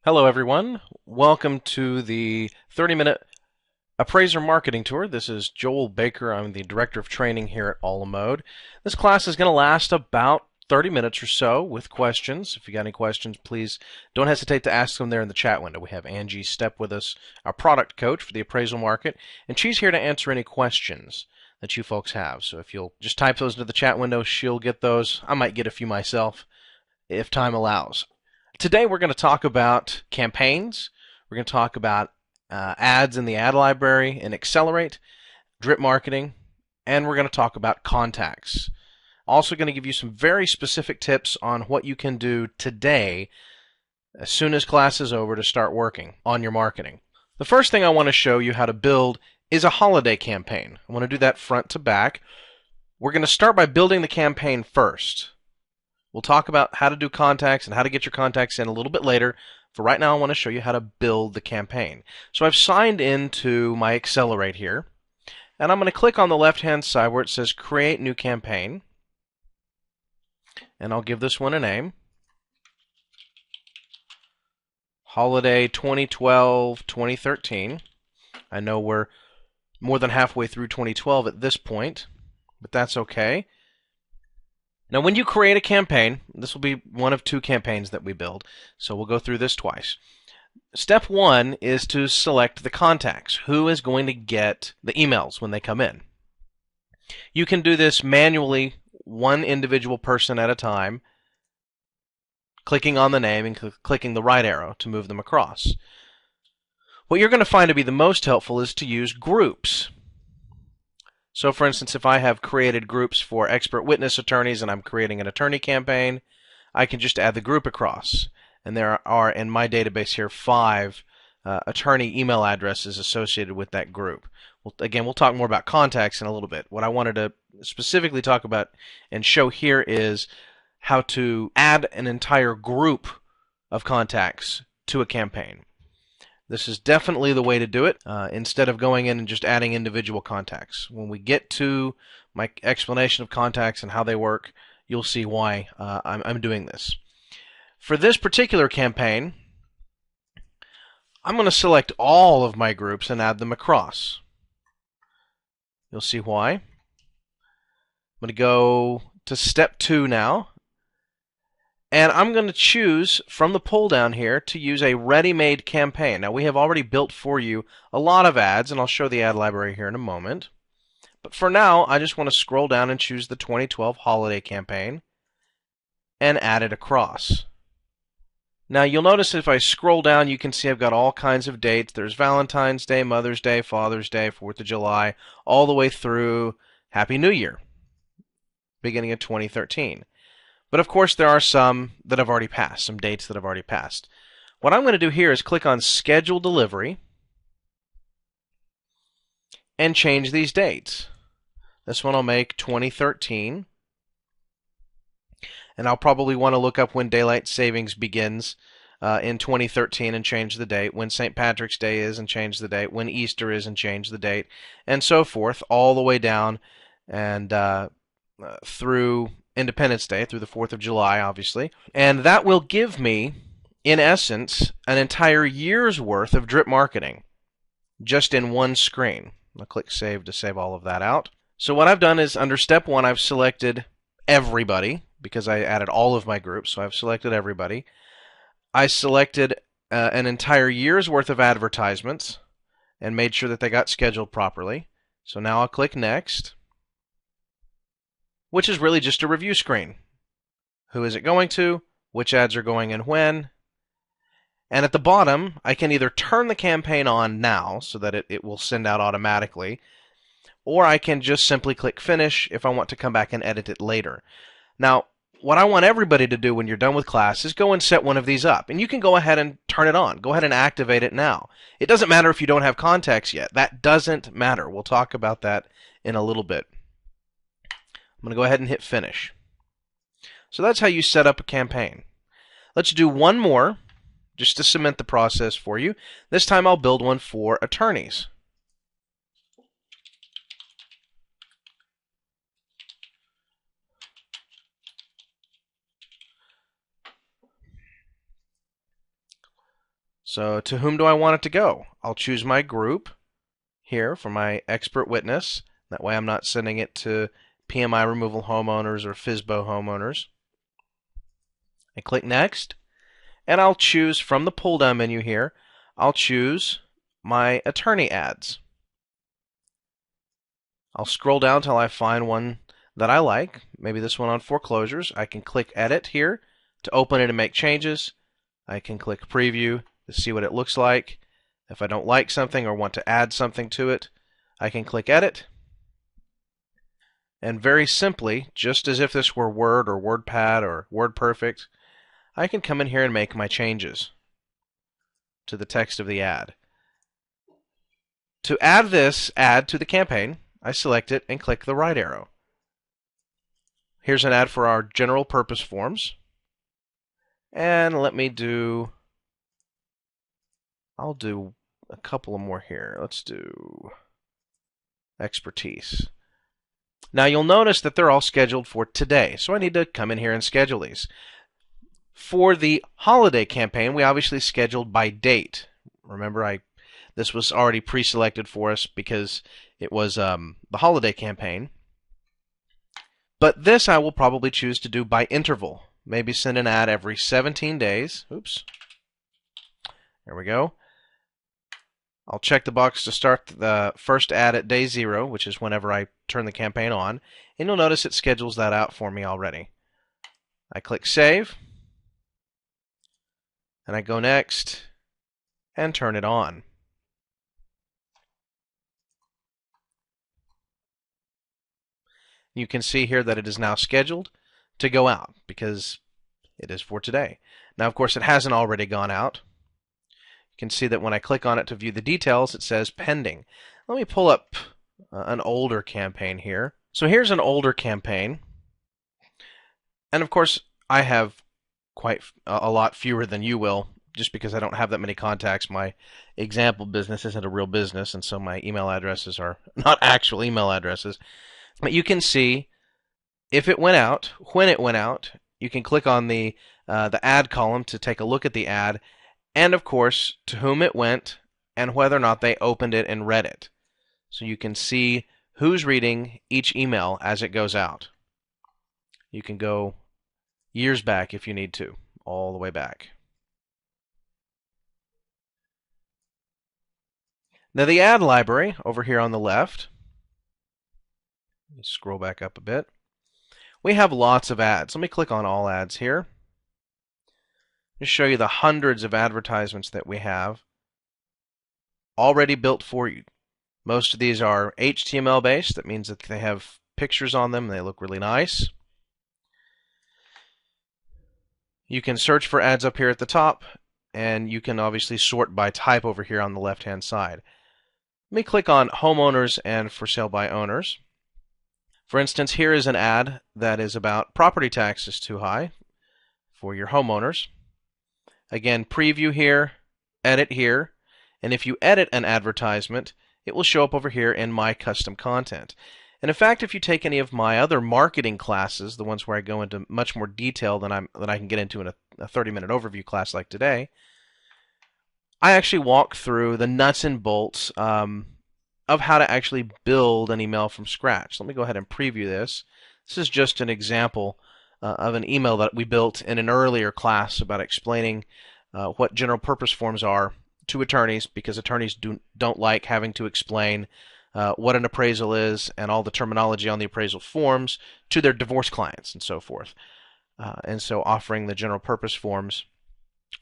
Hello, everyone. Welcome to the 30-minute Appraiser Marketing Tour. This is Joel Baker. I'm the Director of Training here at Alamode. This class is going to last about 30 minutes or so with questions. If you got any questions, please don't hesitate to ask them there in the chat window. We have Angie Stepp with us, our product coach for the appraisal market, and she's here to answer any questions that you folks have. So if you'll just type those into the chat window, she'll get those. I might get a few myself if time allows. Today we're going to talk about campaigns. We're going to talk about ads in the ad library and Accelerate, drip marketing, and we're going to talk about contacts. Also going to give you some very specific tips on what you can do today as soon as class is over to start working on your marketing. The first thing I want to show you how to build is a holiday campaign. I want to do that front to back. We're going to start by building the campaign first. We'll talk about how to do contacts and how to get your contacts in a little bit later. For right now, I want to show you how to build the campaign. So I've signed into my Accelerate here, and I'm going to click on the left-hand side where it says Create New Campaign, and I'll give this one a name. Holiday 2012-2013. I know we're more than halfway through 2012 at this point, but that's okay. Now, when you create a campaign, this will be one of two campaigns that we build, so we'll go through this twice. Step one is to select the contacts. Who is going to get the emails when they come in? You can do this manually, one individual person at a time, clicking on the name and clicking the right arrow to move them across. What you're going to find to be the most helpful is to use groups. So, for instance, if I have created groups for expert witness attorneys and I'm creating an attorney campaign, I can just add the group across. And there are, in my database here, 5 attorney email addresses associated with that group. Again, we'll talk more about contacts in a little bit. What I wanted to specifically talk about and show here is how to add an entire group of contacts to a campaign. This is definitely the way to do it, instead of going in and just adding individual contacts. When we get to my explanation of contacts and how they work, you'll see why I'm doing this. For this particular campaign, I'm going to select all of my groups and add them across. You'll see why. I'm going to go to step 2 now. And I'm going to choose from the pull down here to use a ready-made campaign. Now, we have already built for you a lot of ads, and I'll show the ad library here in a moment. But for now, I just want to scroll down and choose the 2012 holiday campaign and add it across. Now, you'll notice if I scroll down, you can see I've got all kinds of dates. There's Valentine's Day, Mother's Day, Father's Day, 4th of July, all the way through Happy New Year, beginning of 2013. But of course, there are some that have already passed, some dates that have already passed. What I'm going to do here is click on Schedule Delivery and change these dates. This one I'll make 2013. And I'll probably want to look up when daylight savings begins in 2013 and change the date, when St. Patrick's Day is and change the date, when Easter is and change the date, and so forth, all the way down and through Independence Day, through the 4th of July, obviously. And that will give me, in essence, an entire year's worth of drip marketing just in one screen. I'll click Save to save all of that out. So what I've done is, under Step 1, I've selected everybody, because I added all of my groups, so I've selected everybody. I selected an entire year's worth of advertisements and made sure that they got scheduled properly. So now I'll click Next, which is really just a review screen. Who is it going to? Which ads are going and when? And at the bottom, I can either turn the campaign on now so that it will send out automatically, or I can just simply click Finish if I want to come back and edit it later. Now, what I want everybody to do when you're done with class is go and set one of these up. And you can go ahead and turn it on. Go ahead and activate it now. It doesn't matter if you don't have contacts yet. That doesn't matter. We'll talk about that in a little bit. I'm going to go ahead and hit Finish. So that's how you set up a campaign. Let's do one more, just to cement the process for you. This time I'll build one for attorneys. So to whom do I want it to go? I'll choose my group here for my expert witness. That way I'm not sending it to PMI removal homeowners or FSBO homeowners. I click Next, and I'll choose from the pull-down menu here, I'll choose my attorney ads. I'll scroll down till I find one that I like, maybe this one on foreclosures. I can click Edit here to open it and make changes. I can click Preview to see what it looks like. If I don't like something or want to add something to it, I can click Edit. And very simply, just as if this were Word or WordPad or WordPerfect, I can come in here and make my changes to the text of the ad. To add this ad to the campaign, I select it and click the right arrow. Here's an ad for our general purpose forms. And I'll do a couple of more here. Let's do expertise. Now you'll notice that they're all scheduled for today, so I need to come in here and schedule these. For the holiday campaign, we obviously scheduled by date. Remember, this was already pre-selected for us because it was the holiday campaign. But this I will probably choose to do by interval. Maybe send an ad every 17 days. Oops. There we go. I'll check the box to start the first ad at day 0, which is whenever I turn the campaign on. And you'll notice it schedules that out for me already. I click Save. And I go Next and turn it on. You can see here that it is now scheduled to go out because it is for today. Now, of course, it hasn't already gone out. You can see that when I click on it to view the details, it says pending. Let me pull up an older campaign here. So here's an older campaign. And of course, I have quite a lot fewer than you will, just because I don't have that many contacts. My example business isn't a real business, and so my email addresses are not actual email addresses. But you can see if it went out, when it went out. You can click on the ad column to take a look at the ad, and of course to whom it went and whether or not they opened it and read it. So you can see who's reading each email as it goes out. You can go years back if you need to, all the way back. Now the ad library over here on the left, let me scroll back up a bit. We have lots of ads. Let me click on all ads here. Just show you the hundreds of advertisements that we have already built for you. Most of these are HTML based. That means that they have pictures on them and they look really nice. You can search for ads up here at the top, and you can obviously sort by type over here on the left-hand side. Let me click on homeowners and for sale by owners. For instance, here is an ad that is about property taxes too high for your homeowners. Again, preview here, edit here, and if you edit an advertisement, it will show up over here in my custom content. And in fact, if you take any of my other marketing classes, the ones where I go into much more detail than I can get into in a 30-minute overview class like today, I actually walk through the nuts and bolts of how to actually build an email from scratch. Let me go ahead and preview this. This is just an example of an email that we built in an earlier class about explaining what general purpose forms are to attorneys, because attorneys don't like having to explain what an appraisal is and all the terminology on the appraisal forms to their divorce clients and so forth. And so offering the general purpose forms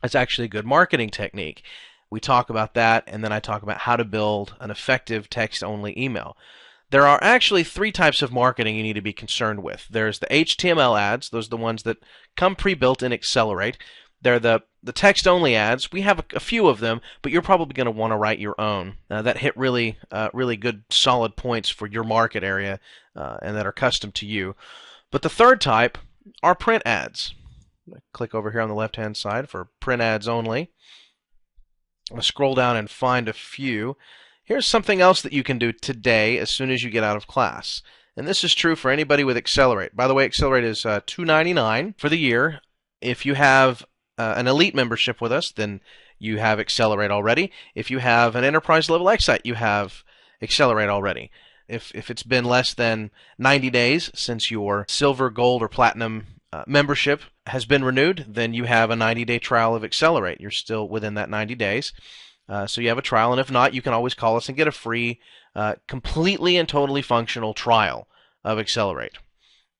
is actually a good marketing technique. We talk about that, and then I talk about how to build an effective text-only email. There are actually 3 types of marketing you need to be concerned with. There's the HTML ads. Those are the ones that come pre-built in Accelerate. They're the text-only ads. We have a few of them, but you're probably going to want to write your own that hit really good, solid points for your market area and that are custom to you. But the third type are print ads. Click over here on the left-hand side for print ads only. I'll scroll down and find a few. Here's something else that you can do today as soon as you get out of class. And this is true for anybody with Accelerate. By the way, Accelerate is $2.99 for the year. If you have an elite membership with us, then you have Accelerate already. If you have an enterprise level Excite, you have Accelerate already. If it's been less than 90 days since your silver, gold, or platinum membership has been renewed, then you have a 90-day trial of Accelerate. You're still within that 90 days. So you have a trial, and if not, you can always call us and get a free, completely and totally functional trial of Accelerate.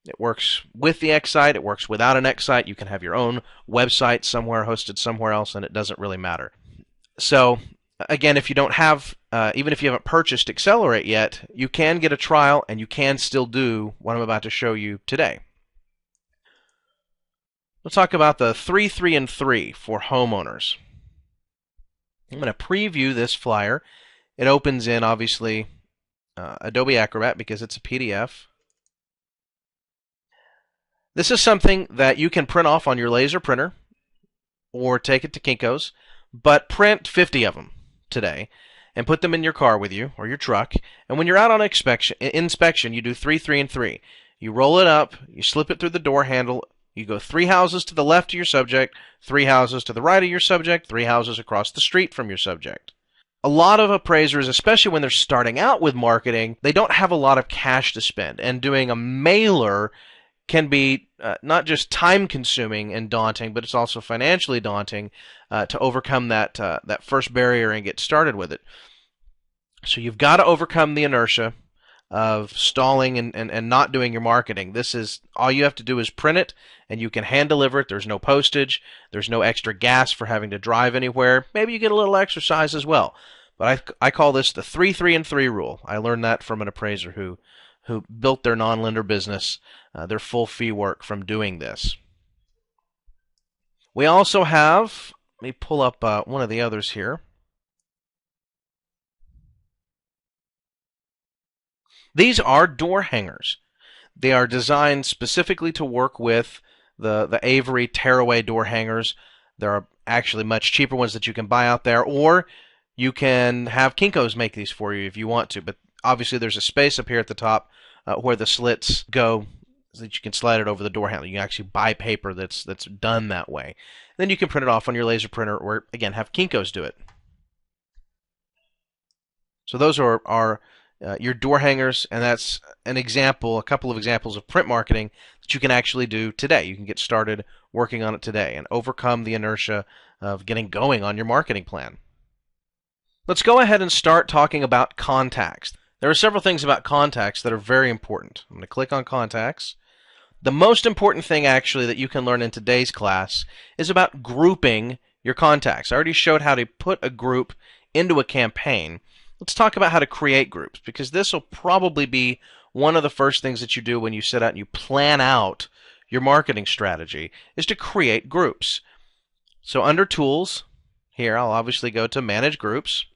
It works with the Excite, it works without an Excite. You can have your own website somewhere hosted somewhere else, and it doesn't really matter. So again, if you don't have, even if you haven't purchased Accelerate yet, you can get a trial and you can still do what I'm about to show you today. Let's talk about the 3, 3, and 3 for homeowners. I'm going to preview this flyer. It opens in, obviously, Adobe Acrobat because it's a PDF. This is something that you can print off on your laser printer or take it to Kinko's, but print 50 of them today and put them in your car with you or your truck. And when you're out on inspection, you do 3, 3, and 3. You roll it up, you slip it through the door handle, you go 3 houses to the left of your subject, 3 houses to the right of your subject, 3 houses across the street from your subject. A lot of appraisers, especially when they're starting out with marketing, they don't have a lot of cash to spend, and doing a mailer can be not just time-consuming and daunting, but it's also financially daunting to overcome that first barrier and get started with it. So you've got to overcome the inertia of stalling and not doing your marketing. This is all you have to do is print it, and you can hand deliver it. There's no postage. There's no extra gas for having to drive anywhere. Maybe you get a little exercise as well. But I call this the 3, 3, and 3 rule. I learned that from an appraiser who built their non-lender business, their full fee work from doing this. We also have, let me pull up one of the others here. These are door hangers. They are designed specifically to work with the Avery tearaway door hangers. There are actually much cheaper ones that you can buy out there, or you can have Kinko's make these for you if you want to. But obviously there's a space up here at the top where the slits go so that you can slide it over the door handle. You can actually buy paper that's done that way. Then you can print it off on your laser printer, or again have Kinko's do it. So those are your door hangers, and that's an example, a couple of examples of print marketing that you can actually do today. You can get started working on it today and overcome the inertia of getting going on your marketing plan. Let's go ahead and start talking about contacts. There are several things about contacts that are very important. I'm going to click on contacts. The most important thing actually that you can learn in today's class is about grouping your contacts. I already showed how to put a group into a campaign. Let's talk about how to create groups, because this will probably be one of the first things that you do when you sit out and you plan out your marketing strategy, is to create groups. So under Tools, here I'll obviously go to Manage Groups.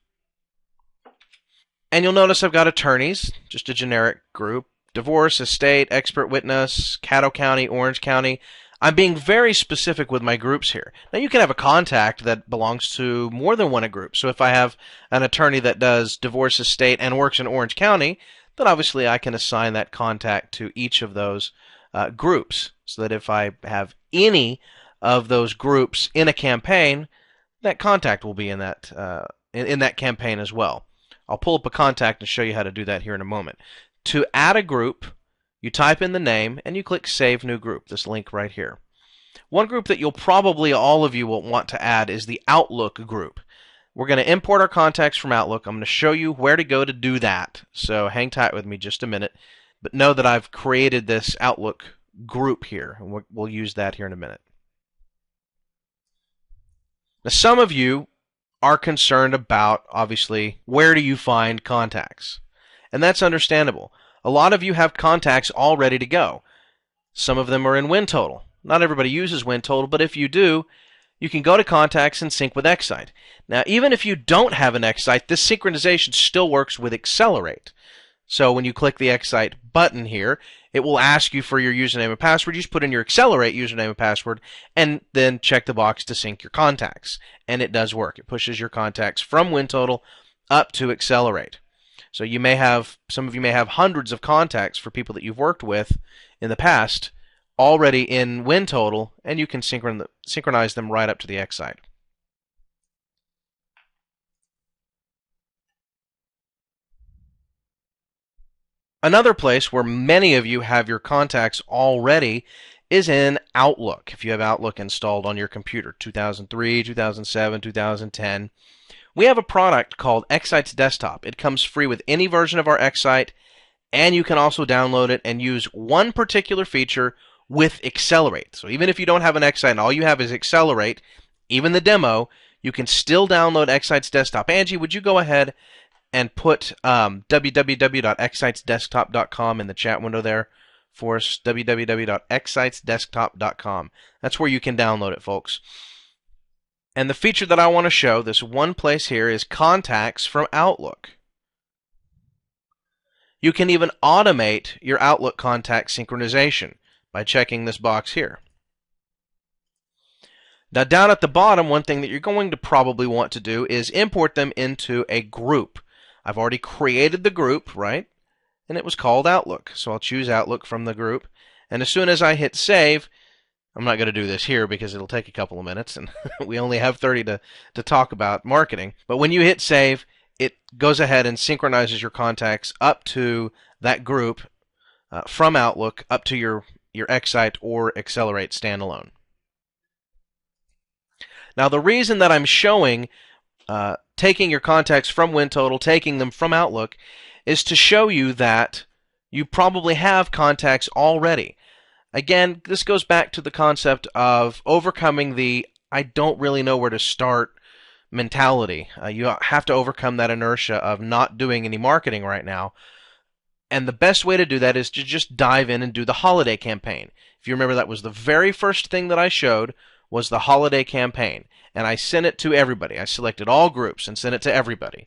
And you'll notice I've got attorneys, just a generic group. Divorce, estate, expert witness, Caddo County, Orange County. I'm being very specific with my groups here. Now you can have a contact that belongs to more than one group. So if I have an attorney that does divorce, estate, and works in Orange County, then obviously I can assign that contact to each of those groups. So that if I have any of those groups in a campaign, that contact will be in that campaign as well. I'll pull up a contact and show you how to do that here in a moment. To add a group, you type in the name and you click Save New Group, this link right here. One group that you'll probably, all of you will want to add is the Outlook group. We're going to import our contacts from Outlook. I'm going to show you where to go to do that. So hang tight with me just a minute. But know that I've created this Outlook group here, and we'll use that here in a minute. Now, some of you are concerned about, obviously, where do you find contacts? And that's understandable. A lot of you have contacts all ready to go. Some of them are in WinTotal. Not everybody uses WinTotal, but if you do, you can go to Contacts and sync with Excite. Now, even if you don't have an Excite, this synchronization still works with Accelerate. So when you click the Excite button here, it will ask you for your username and password. You just put in your Accelerate username and password, and then check the box to sync your contacts. And it does work. It pushes your contacts from WinTotal up to Accelerate. So some of you may have hundreds of contacts for people that you've worked with in the past already in WinTotal, and you can synchronize them right up to the Excite. Another place where many of you have your contacts already is in Outlook. If you have Outlook installed on your computer, 2003, 2007, 2010, we have a product called Excite's Desktop. It comes free with any version of our Excite, and you can also download it and use one particular feature with Accelerate. So even if you don't have an Excite and all you have is Accelerate, even the demo, you can still download Excite's Desktop. Angie, would you go ahead and put www.excitesdesktop.com in the chat window there for us? www.excitesdesktop.com. That's where you can download it, folks. And the feature that I want to show, this one place here, is Contacts from Outlook. You can even automate your Outlook contact synchronization by checking this box here. Now down at the bottom, one thing that you're going to probably want to do is import them into a group. I've already created the group, right? And it was called Outlook. So I'll choose Outlook from the group. And as soon as I hit save, I'm not going to do this here because it'll take a couple of minutes and we only have 30 to talk about marketing. But when you hit save, it goes ahead and synchronizes your contacts up to that group from Outlook up to your Excite or Accelerate standalone. Now the reason that I'm showing taking your contacts from WinTotal, taking them from Outlook, is to show you that you probably have contacts already. Again, this goes back to the concept of overcoming the I don't really know where to start mentality. You have to overcome that inertia of not doing any marketing right now. And the best way to do that is to just dive in and do the holiday campaign. If you remember, that was the very first thing that I showed, was the holiday campaign. And I sent it to everybody. I selected all groups and sent it to everybody.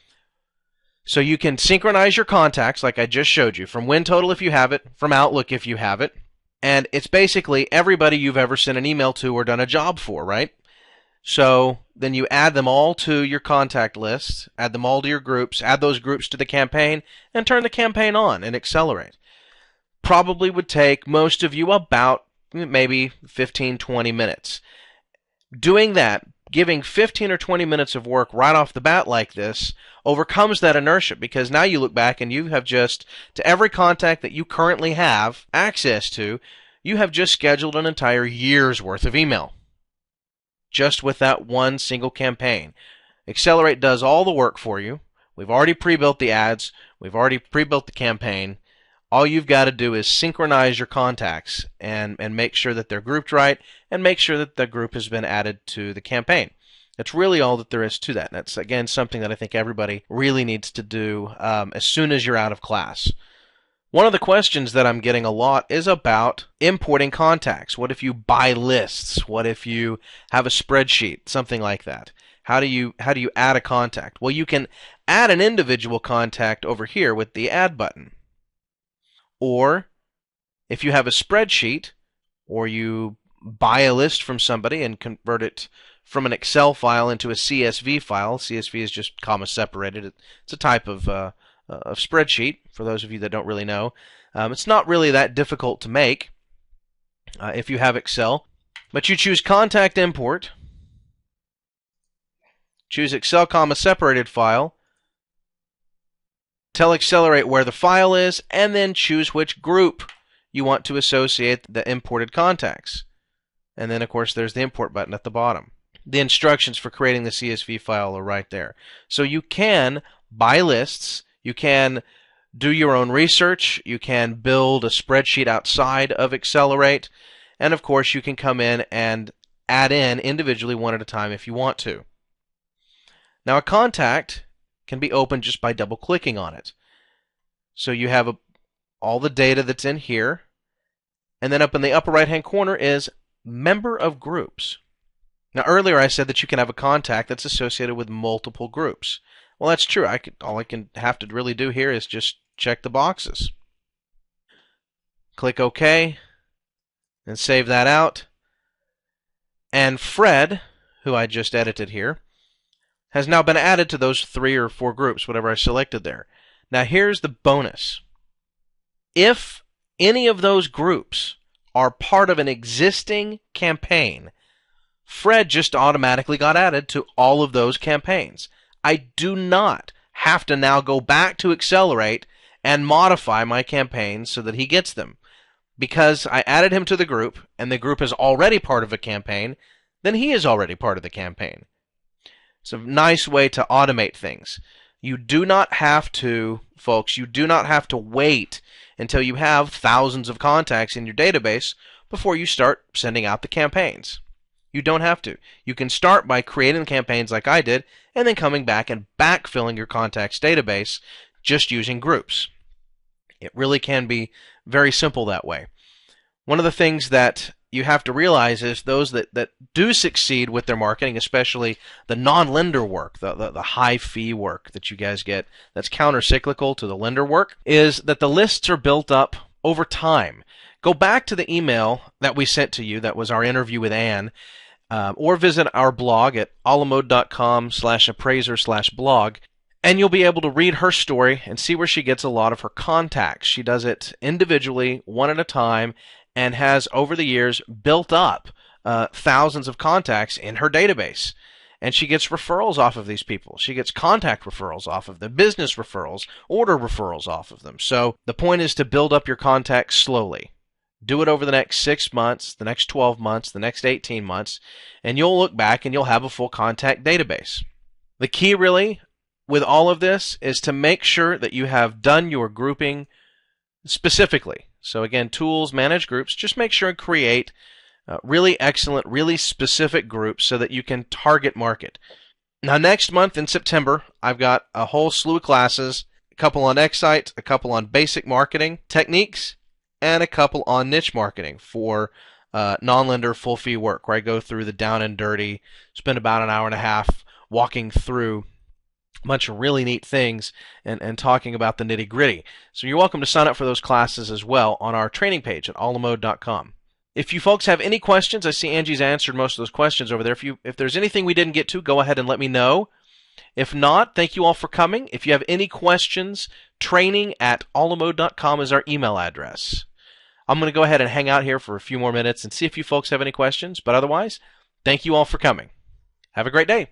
So you can synchronize your contacts like I just showed you, from WinTotal if you have it, from Outlook if you have it. And it's basically everybody you've ever sent an email to or done a job for, right? So then you add them all to your contact list, add them all to your groups, add those groups to the campaign, and turn the campaign on and Accelerate. Probably would take most of you about maybe 15-20 minutes. Doing that, giving 15 or 20 minutes of work right off the bat like this, overcomes that inertia, because now you look back and you have just, to every contact that you currently have access to, you have just scheduled an entire year's worth of email. Just with that one single campaign. Accelerate does all the work for you. We've already pre-built the ads. We've already pre-built the campaign. All you've got to do is synchronize your contacts and make sure that they're grouped right and make sure that the group has been added to the campaign. That's really all that there is to that. And that's, again, something that I think everybody really needs to do as soon as you're out of class. One of the questions that I'm getting a lot is about importing contacts. What if you buy lists? What if you have a spreadsheet? Something like that. How do you add a contact? Well, you can add an individual contact over here with the Add button. Or if you have a spreadsheet, or you buy a list from somebody and convert it from an Excel file into a CSV file. CSV is just comma separated. It's a type of spreadsheet, for those of you that don't really know. It's not really that difficult to make if you have Excel. But you choose Contact Import, choose Excel comma separated file, tell Accelerate where the file is, and then choose which group you want to associate the imported contacts. And then, of course, there's the Import button at the bottom. The instructions for creating the CSV file are right there. So you can buy lists, you can do your own research, you can build a spreadsheet outside of Accelerate, and of course you can come in and add in individually one at a time if you want to. Now a contact can be opened just by double-clicking on it. So you have all the data that's in here, and then up in the upper right-hand corner is Member of Groups. Now earlier I said that you can have a contact that's associated with multiple groups. Well, that's true. All I can have to really do here is just check the boxes. Click OK, and save that out. And Fred, who I just edited here, has now been added to those 3 or 4 groups, whatever I selected there. Now here's the bonus. If any of those groups are part of an existing campaign, Fred just automatically got added to all of those campaigns. I do not have to now go back to Accelerate and modify my campaigns so that he gets them. Because I added him to the group, and the group is already part of a campaign, then he is already part of the campaign. It's a nice way to automate things. You do not have to, folks, you do not have to wait until you have thousands of contacts in your database before you start sending out the campaigns. You don't have to. You can start by creating campaigns like I did, and then coming back and backfilling your contacts database just using groups. It really can be very simple that way. One of the things that you have to realize is those that do succeed with their marketing, especially the non-lender work, the high fee work that you guys get that's counter-cyclical to the lender work, is that the lists are built up over time. Go back to the email that we sent to you that was our interview with Ann, or visit our blog at alamode.com/appraiser/blog, and you'll be able to read her story and see where she gets a lot of her contacts. She does it individually, one at a time, and has over the years built up thousands of contacts in her database. And she gets referrals off of these people. She gets contact referrals off of them, business referrals, order referrals off of them. So the point is to build up your contacts slowly. Do it over the next 6 months, the next 12 months, the next 18 months, and you'll look back and you'll have a full contact database. The key really with all of this is to make sure that you have done your grouping specifically. So again, tools, manage groups, just make sure and create really excellent, really specific groups so that you can target market. Now next month in September, I've got a whole slew of classes, a couple on Excite, a couple on basic marketing techniques, and a couple on niche marketing for non-lender full fee work, where I go through the down and dirty, spend about an hour and a half walking through a bunch of really neat things and talking about the nitty-gritty. So you're welcome to sign up for those classes as well on our training page at alamode.com. If you folks have any questions, I see Angie's answered most of those questions over there. If there's anything we didn't get to, go ahead and let me know. If not, thank you all for coming. If you have any questions, training@alamode.com is our email address. I'm going to go ahead and hang out here for a few more minutes and see if you folks have any questions. But otherwise, thank you all for coming. Have a great day.